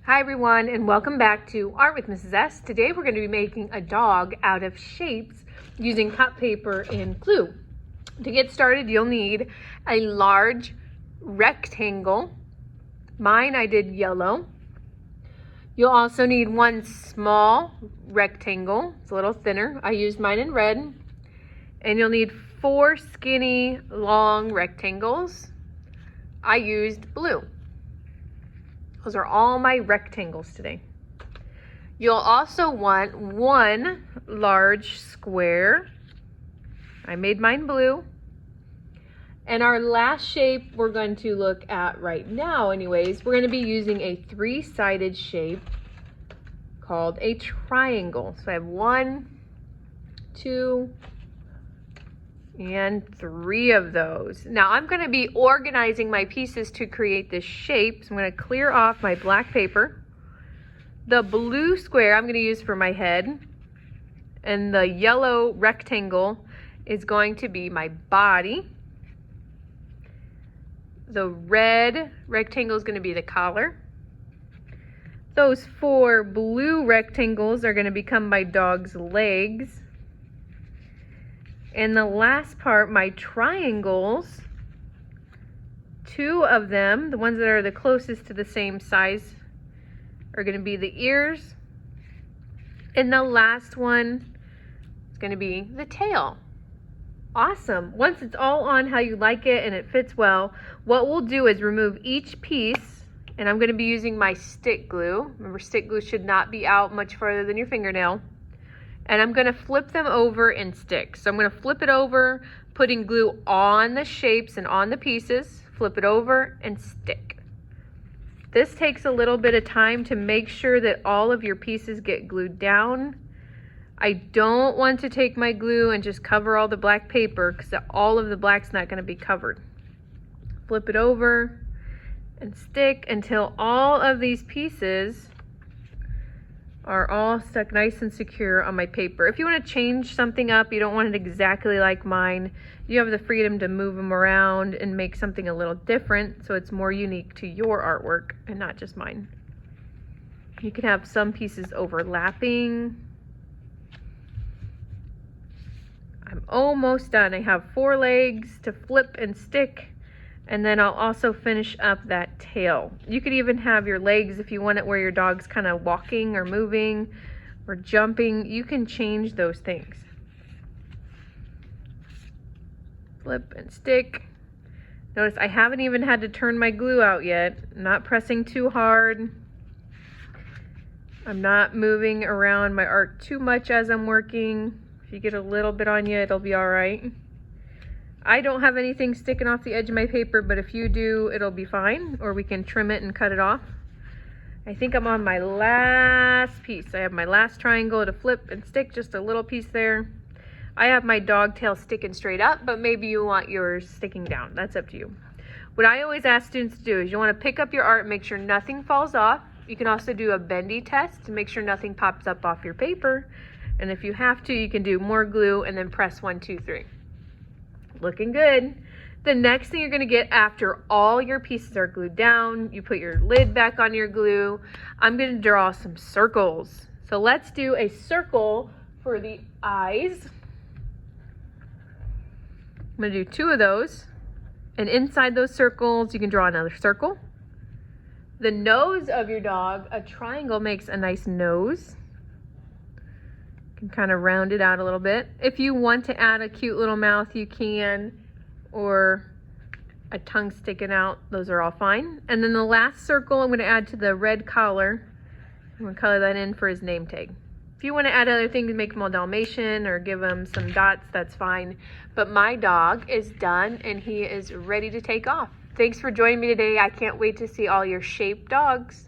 Hi everyone, and welcome back to Art with Mrs. S. Today we're going to be making a dog out of shapes using cut paper and glue. To get started, you'll need a large rectangle. Mine I did yellow. You'll also need one small rectangle. It's a little thinner. I used mine in red. And you'll need 4 skinny long rectangles. I used blue. Those are all my rectangles today. You'll also want 1 large square. I made mine blue. And our last shape we're going to look at right now anyways, we're going to be using a 3-sided shape called a triangle. So I have 1, 2, and 3 of those. Now I'm going to be organizing my pieces to create this shape. So I'm going to clear off my black paper. The blue square I'm going to use for my head, and the yellow rectangle is going to be my body. The red rectangle is going to be the collar. Those 4 blue rectangles are going to become my dog's legs. And the last part, my triangles, 2 of them, the ones that are the closest to the same size, are going to be the ears. And the last one is going to be the tail. Awesome. Once it's all on how you like it and it fits well, what we'll do is remove each piece, and I'm going to be using my stick glue. Remember, stick glue should not be out much further than your fingernail. And I'm going to flip them over and stick. So I'm going to flip it over, putting glue on the shapes and on the pieces, flip it over and stick. This takes a little bit of time to make sure that all of your pieces get glued down. I don't want to take my glue and just cover all the black paper because all of the black's not going to be covered. Flip it over and stick until all of these pieces are all stuck nice and secure on my paper. If you want to change something up, you don't want it exactly like mine, you have the freedom to move them around and make something a little different so it's more unique to your artwork and not just mine. You can have some pieces overlapping. I'm almost done. I have 4 legs to flip and stick, and then I'll also finish up that tail. You could even have your legs, if you want it where your dog's kind of walking or moving or jumping, you can change those things. Flip and stick. Notice I haven't even had to turn my glue out yet. I'm not pressing too hard. I'm not moving around my art too much as I'm working. If you get a little bit on you, it'll be all right. I don't have anything sticking off the edge of my paper, but if you do, it'll be fine, or we can trim it and cut it off. I think I'm on my last piece. I have my last triangle to flip and stick, just a little piece there. I have my dog tail sticking straight up, but maybe you want yours sticking down. That's up to you. What I always ask students to do is you want to pick up your art, make sure nothing falls off. You can also do a bendy test to make sure nothing pops up off your paper. And if you have to, you can do more glue and then press 1, 2, 3. Looking good. The next thing you're going to get after all your pieces are glued down, you put your lid back on your glue. I'm going to draw some circles. So let's do a circle for the eyes. I'm going to do 2 of those. And inside those circles, you can draw another circle. The nose of your dog, a triangle makes a nice nose. Can kind of round it out a little bit. If you want to add a cute little mouth, you can, or a tongue sticking out. Those are all fine. And then the last circle I'm going to add to the red collar. I'm going to color that in for his name tag. If you want to add other things, make him all Dalmatian or give him some dots, that's fine. But my dog is done and he is ready to take off. Thanks for joining me today. I can't wait to see all your shaped dogs.